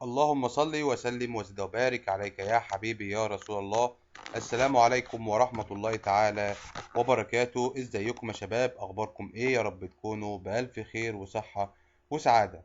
اللهم صل وسلم وزد وبارك عليك يا حبيبي يا رسول الله. السلام عليكم ورحمة الله تعالى وبركاته. ازيكم يا شباب؟ اخباركم ايه؟ يا رب تكونوا بألف خير وصحة وسعادة.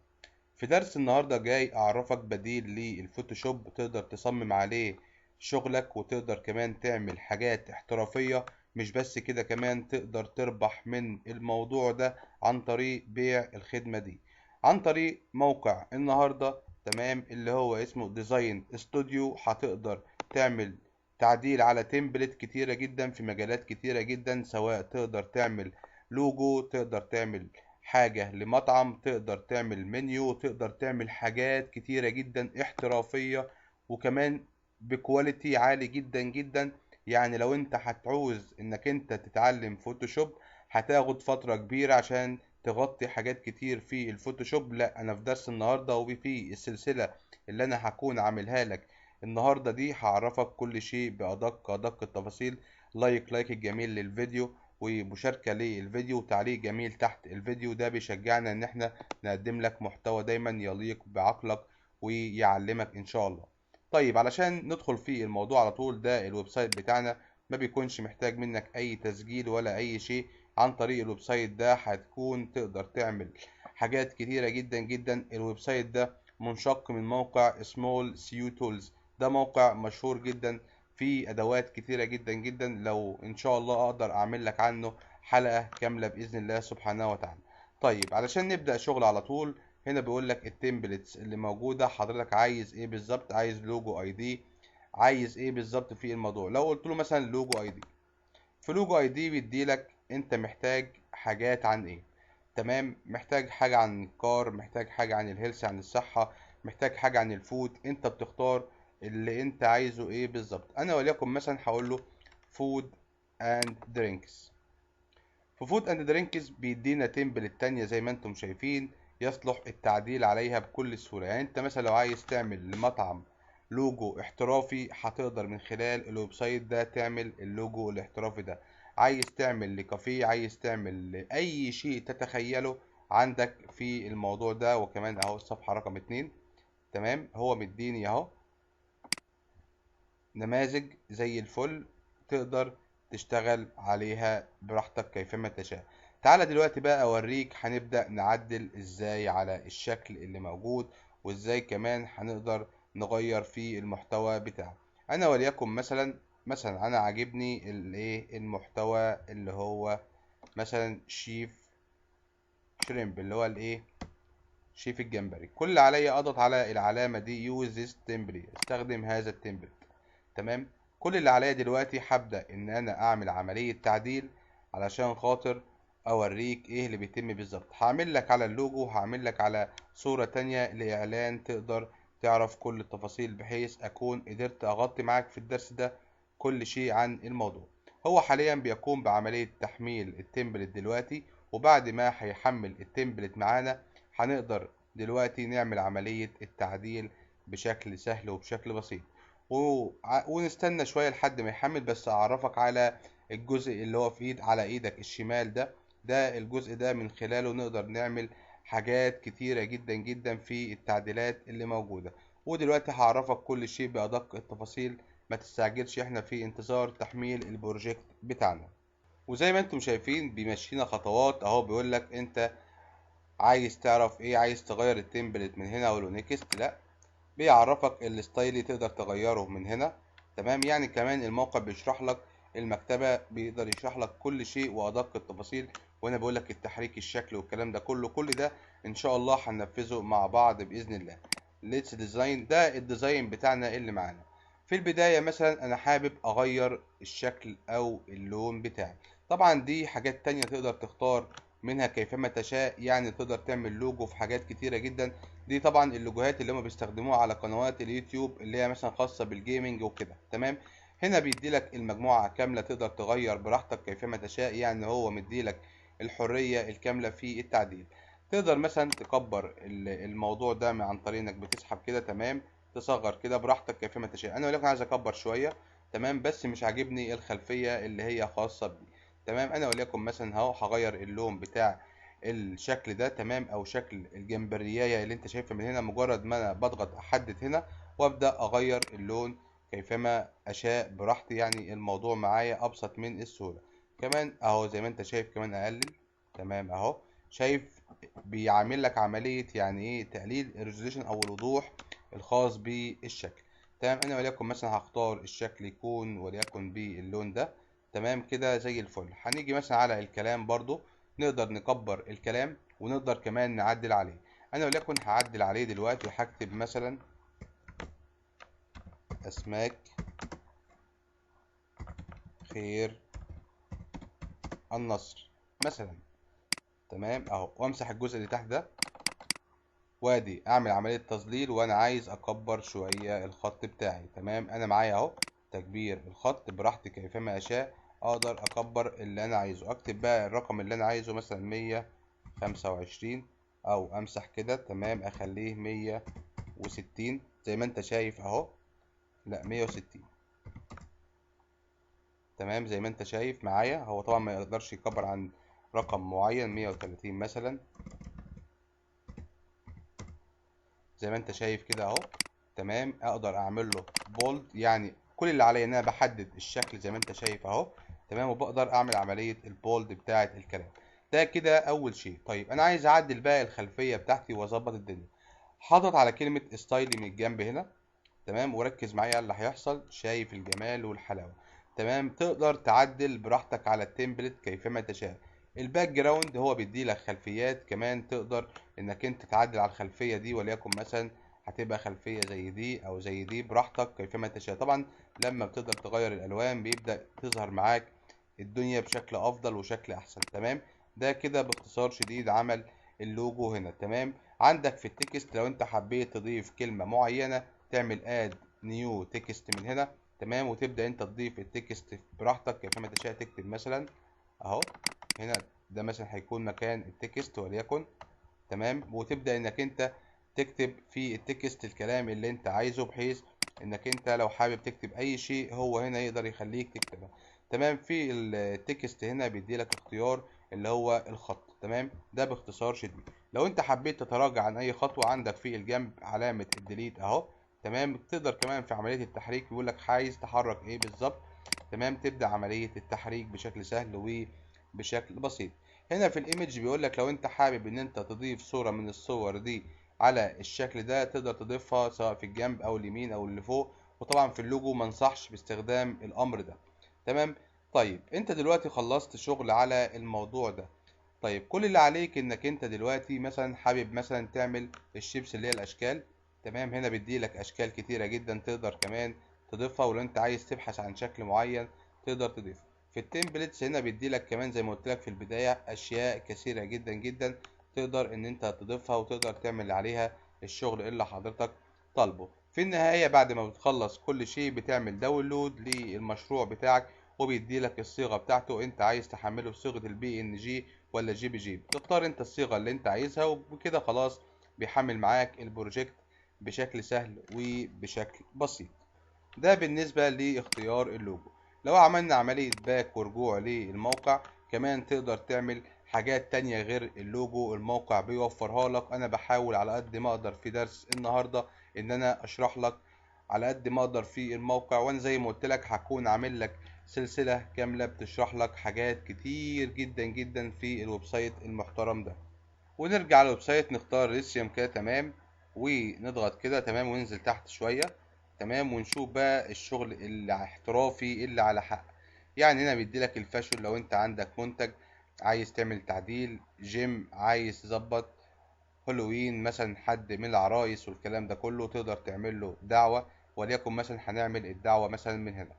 في درس النهاردة جاي اعرفك بديل للفوتوشوب تقدر تصمم عليه شغلك، وتقدر كمان تعمل حاجات احترافية. مش بس كده، كمان تقدر تربح من الموضوع ده عن طريق بيع الخدمة دي عن طريق موقع النهاردة. تمام، اللي هو اسمه ديزاين استوديو. هتقدر تعمل تعديل على تمبلت كتيرة جدا في مجالات كتيرة جدا، سواء تقدر تعمل لوجو، تقدر تعمل حاجة لمطعم، تقدر تعمل منيو، تقدر تعمل حاجات كتيرة جدا احترافية، وكمان بكواليتي عالي جدا جدا. يعني لو انت هتعوز انك انت تتعلم فوتوشوب هتاخد فترة كبيرة عشان تغطي حاجات كتير في الفوتوشوب. لا، انا في درس النهاردة وفي السلسلة اللي انا هكون عاملها لك النهاردة دي هعرفك كل شيء بأدق أدق التفاصيل. لايك الجميل للفيديو، ومشاركة للفيديو، وتعليق جميل تحت الفيديو، ده بيشجعنا ان احنا نقدم لك محتوى دايما يليق بعقلك ويعلمك ان شاء الله. طيب، علشان ندخل في الموضوع على طول، ده الويب سايت بتاعنا، ما بيكونش محتاج منك اي تسجيل ولا اي شيء. عن طريق الويب سايت ده هتكون تقدر تعمل حاجات كتيرة جدا جدا. الويب سايت ده منشق من موقع سمول سيو تولز. ده موقع مشهور جدا في ادوات كتيرة جدا جدا، لو ان شاء الله اقدر اعمل لك عنه حلقة كاملة باذن الله سبحانه وتعالى. طيب، علشان نبدأ شغل على طول، هنا بيقول لك التمبلتس اللي موجودة. حضرتك عايز ايه بالظبط؟ عايز لوجو اي دي؟ عايز ايه بالظبط في الموضوع؟ لو قلت له مثلا لوجو اي دي، في لوجو اي دي بيدي لك انت محتاج حاجات عن ايه. تمام، محتاج حاجة عن الكار، محتاج حاجة عن الهيلث، عن الصحة، محتاج حاجة عن الفود. انت بتختار اللي انت عايزه ايه بالظبط. انا وليكن مثلا هقول له فود اند درينكس. في فود اند درينكس بيدينا تمبلت تانية زي ما انتم شايفين، يصلح التعديل عليها بكل سهولة. يعني انت مثلا لو عايز تعمل لمطعم لوجو احترافي، هتقدر من خلال الويب سايت ده تعمل اللوجو الاحترافي ده. عايز تعمل لكافيه، عايز تعمل لأي شيء تتخيله عندك في الموضوع ده. وكمان اهو الصفحة رقم 2. تمام، هو مديني اهو نماذج زي الفل، تقدر تشتغل عليها براحتك كيفما تشاء. تعالى دلوقتي بقى اوريك هنبدأ نعدل ازاي على الشكل اللي موجود، وازاي كمان هنقدر نغير في المحتوى بتاعه. انا وليكن مثلا انا عاجبني الايه المحتوى اللي هو مثلا شيف شريمب، اللي هو الايه شيف الجمبري. كل اللي عليا اضغط على العلامة دي يوز ذيس تمبلت، استخدم هذا التمبلت. تمام، كل اللي عليا دلوقتي هبدأ ان انا اعمل عملية تعديل علشان خاطر اوريك ايه اللي بيتم بالظبط. هعمل لك على اللوجو، هعمل لك على صورة تانية لاعلان تقدر تعرف كل التفاصيل، بحيث اكون قدرت اغطي معاك في الدرس ده كل شيء عن الموضوع. هو حاليا بيقوم بعملية تحميل التمبلت دلوقتي، وبعد ما هيحمل التمبلت معانا هنقدر دلوقتي نعمل عملية التعديل بشكل سهل وبشكل بسيط. ونستنى شوية لحد ما يحمل. بس أعرفك على الجزء اللي هو في على إيدك الشمال ده. ده الجزء ده من خلاله نقدر نعمل حاجات كتيرة جدا جدا في التعديلات اللي موجودة. ودلوقتي هعرفك كل شيء بأدق التفاصيل. ما تستعجلش، احنا في انتظار تحميل البروجكت بتاعنا. وزي ما انتم شايفين بيمشينا خطوات اهو. بيقول لك انت عايز تعرف ايه، عايز تغير التمبلت من هنا ولا نيكست؟ لا، بيعرفك الستايل اللي تقدر تغيره من هنا. تمام، يعني كمان الموقع بيشرح لك المكتبة، بيقدر يشرح لك كل شيء وأدق التفاصيل. وأنا بقول لك التحريك، الشكل، والكلام ده كله، كل ده إن شاء الله هننفذه مع بعض بإذن الله. ليتس ديزاين، ده الديزاين بتاعنا اللي معانا. في البداية مثلا أنا حابب أغير الشكل أو اللون بتاعي. طبعا دي حاجات تانية تقدر تختار منها كيفما تشاء. يعني تقدر تعمل لوجو في حاجات كتيرة جدا. دي طبعا اللوجوهات اللي هم بيستخدموها على قنوات اليوتيوب اللي هي مثلا خاصة بالجيمنج وكده. تمام، هنا بيديلك المجموعة كاملة تقدر تغير براحتك كيفما تشاء. يعني هو مديلك الحرية الكاملة في التعديل. تقدر مثلا تكبر الموضوع ده عن طريق انك بتسحب كده. تمام، تصغر كده براحتك كيفما تشاء. انا وليكن عايز اكبر شوية. تمام، بس مش عاجبني الخلفية اللي هي خاصة بي. تمام، انا وليكن مثلا اهو هغير اللون بتاع الشكل ده تمام، او شكل الجمبريايه اللي انت شايفها من هنا. مجرد ما انا بضغط احدد هنا وابدا اغير اللون كيفما اشاء براحتي. يعني الموضوع معايا ابسط من السهوله. كمان اهو زي ما انت شايف، كمان اقلل تمام اهو. شايف بيعمل لك عمليه يعني ايه تقليل الريزوليوشن او الوضوح الخاص بالشكل. تمام، انا وليكن مثلا هختار الشكل يكون وليكن باللون ده. تمام كده زي الفل. هنيجي مثلا على الكلام برضو، نقدر نكبر الكلام ونقدر كمان نعدل عليه. انا وليكن هعدل عليه دلوقتي وهكتب مثلا اسماك خير النصر مثلا. تمام اهو، وامسح الجزء اللي تحت ده، وادي اعمل عملية تظليل وانا عايز اكبر شوية الخط بتاعي. تمام، انا معايا اهو تكبير الخط براحتي كيفما اشاء. اقدر اكبر اللي انا عايزه، اكتب بقى الرقم اللي انا عايزه مثلا 125، او امسح كده تمام اخليه 160 زي ما انت شايف اهو. لا 160 تمام زي ما انت شايف معايا. هو طبعا ما يقدرش يكبر عن رقم معين، 130 مثلا زي ما انت شايف كده اهو. تمام، اقدر اعمل له بولد، يعني كل اللي عليا ان انا بحدد الشكل زي ما انت شايف اهو. تمام، وبقدر اعمل عمليه البولد بتاعه الكلام ده كده اول شيء. طيب انا عايز اعدل بقى الخلفيه بتاعتي واظبط الدنيا. حاطط على كلمه ستايل من الجنب هنا. تمام، وركز معايا على اللي هيحصل. شايف الجمال والحلاوه. تمام، تقدر تعدل براحتك على التمبلت كيفما تشاء. الباك جراوند هو بيدي لك خلفيات، كمان تقدر انك انت تعدل على الخلفيه دي، وليكن مثلا هتبقى خلفيه زي دي او زي دي براحتك كيفما تشاء. طبعا لما بتقدر تغير الالوان بيبدا تظهر معاك الدنيا بشكل افضل وشكل احسن. تمام، ده كده باختصار شديد عمل اللوجو هنا. تمام، عندك في التكست لو انت حبيت تضيف كلمه معينه تعمل اد نيو تكست من هنا. تمام، وتبدا انت تضيف التكست براحتك كيفما تشاء. تكتب مثلا اهو هنا، ده مثلا هيكون مكان التكست وليكن. تمام، وتبدا انك انت تكتب في التكست الكلام اللي انت عايزه، بحيث انك انت لو حابب تكتب اي شيء هو هنا يقدر يخليك تكتبه. تمام، في التكست هنا بيدي لك اختيار اللي هو الخط. تمام، ده باختصار شديد. لو انت حبيت تتراجع عن اي خطوه، عندك في الجنب علامه الديليت اهو. تمام، تقدر كمان في عمليه التحريك بيقول لك عايز تحرك ايه بالظبط. تمام، تبدا عمليه التحريك بشكل سهل وبشكل بسيط. هنا في الايمج بيقول لك لو انت حابب ان انت تضيف صورة من الصور دي على الشكل ده، تقدر تضيفها سواء في الجنب او اليمين او اللي فوق. وطبعا في اللوجو ما انصحش باستخدام الامر ده. تمام. طيب انت دلوقتي خلصت شغل على الموضوع ده. طيب كل اللي عليك انك انت دلوقتي مثلا حابب مثلا تعمل الشيبس اللي هي الاشكال. تمام، هنا بيدي لك اشكال كتيرة جدا تقدر كمان تضيفها. ولو انت عايز تبحث عن شكل معين تقدر تضيفه. في التمبلتس هنا بيدي لك كمان زي ما قلت لك في البداية اشياء كثيرة جدا جدا تقدر ان انت تضيفها وتقدر تعمل عليها الشغل اللي حضرتك طالبه. في النهاية بعد ما بتخلص كل شيء بتعمل داونلود للمشروع بتاعك، وبيدي لك الصيغة بتاعته. انت عايز تحمله بصيغة البي ان جي ولا جي بي جي، بتختار انت الصيغة اللي انت عايزها وبكده خلاص بيحمل معاك البروجكت بشكل سهل وبشكل بسيط. ده بالنسبة لاختيار اللوجو. لو عملنا عملية باك ورجوع للموقع، كمان تقدر تعمل حاجات تانية غير اللوجو الموقع بيوفرها لك. انا بحاول على قد ما اقدر في درس النهاردة ان انا اشرح لك على قد ما اقدر في الموقع. وانا زي ما قلت لك هكون عامل لك سلسلة كاملة بتشرح لك حاجات كتير جدا جدا في الويب سايت المحترم ده. ونرجع على الويب سايت، نختار ريسيوم كده تمام، ونضغط كده تمام وننزل تحت شوية. تمام، ونشوف بقى الشغل الاحترافي اللي على حق. يعني هنا بيديلك الفاشون لو انت عندك منتج عايز تعمل تعديل، جيم عايز تظبط، هالوين مثلا حد من العرايس والكلام ده كله تقدر تعمل له دعوة. وليكن مثلا هنعمل الدعوة مثلا من هنا.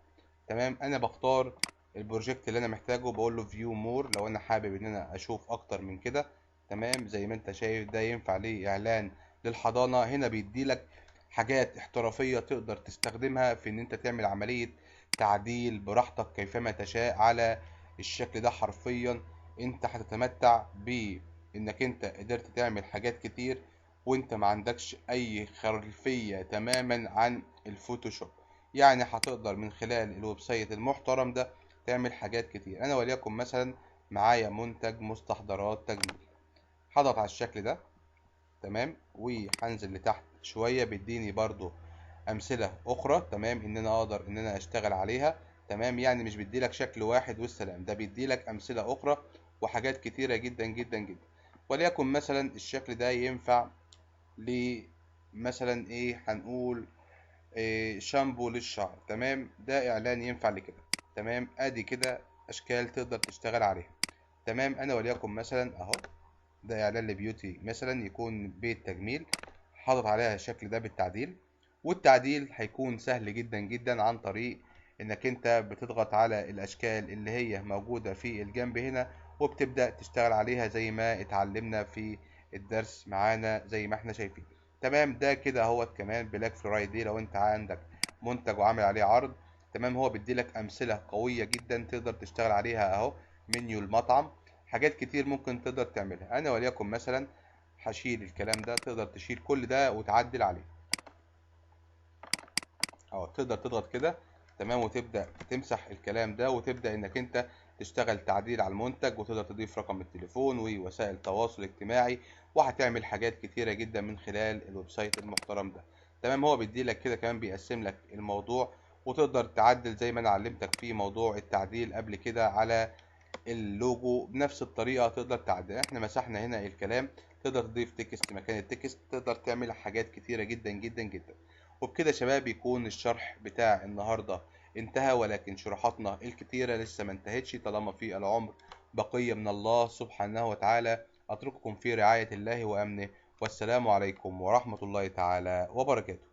تمام، انا بختار البروجكت اللي انا محتاجه، بقول له فيو مور لو انا حابب ان انا اشوف اكتر من كده. تمام، زي ما انت شايف ده ينفع ليه اعلان للحضانة. هنا بيديلك حاجات احترافية تقدر تستخدمها في ان انت تعمل عملية تعديل براحتك كيفما تشاء على الشكل ده. حرفيا انت هتتمتع بانك انت قدرت تعمل حاجات كتير وانت ما عندكش اي خلفية تماما عن الفوتوشوب. يعني هتقدر من خلال الويب سايت المحترم ده تعمل حاجات كتير. انا وليكن مثلا معايا منتج مستحضرات تجميل. هضغط على الشكل ده تمام، وهنزل لتحت شويه بيديني برضو امثله اخرى تمام ان انا اقدر ان انا اشتغل عليها تمام. يعني مش بيديلك شكل واحد والسلام، ده بيديلك امثله اخرى وحاجات كتيره جدا جدا جدا. وليكن مثلا الشكل ده ينفع ل مثلا ايه، هنقول إيه، شامبو للشعر تمام. ده اعلان ينفع لكده تمام. ادي كده اشكال تقدر تشتغل عليها تمام. انا وليكن مثلا اهو ده اعلان لبيوتي مثلا، يكون بيت تجميل، حاطط عليها الشكل ده بالتعديل. والتعديل هيكون سهل جدا جدا عن طريق انك انت بتضغط على الاشكال اللي هي موجودة في الجنب هنا، وبتبدأ تشتغل عليها زي ما اتعلمنا في الدرس معانا زي ما احنا شايفين تمام. ده كده اهوت كمان بلاك فرايدي، لو انت عندك منتج وعامل عليه عرض تمام، هو بيديلك امثلة قوية جدا تقدر تشتغل عليها اهو. منيو المطعم، حاجات كتير ممكن تقدر تعملها. انا وليكن مثلا هشيل الكلام ده، تقدر تشيل كل ده وتعدل عليه اهو. تقدر تضغط كده تمام وتبدأ تمسح الكلام ده، وتبدأ انك انت تشتغل تعديل على المنتج، وتقدر تضيف رقم التليفون ووسائل التواصل الاجتماعي، وهتعمل حاجات كتيرة جدا من خلال الويب سايت المحترم ده تمام. هو بيدي لك كده كمان بيقسم لك الموضوع، وتقدر تعدل زي ما انا علمتك في موضوع التعديل قبل كده على اللوجو بنفس الطريقة. تقدر تعدل، احنا مسحنا هنا الكلام، تقدر تضيف تكست مكان التكست، تقدر تعمل حاجات كتيرة جدا جدا جدا. وبكده يا شباب يكون الشرح بتاع النهاردة انتهى، ولكن شروحاتنا الكتيرة لسه ما انتهتش طالما في العمر بقية من الله سبحانه وتعالى. أترككم في رعاية الله وأمنه، والسلام عليكم ورحمة الله تعالى وبركاته.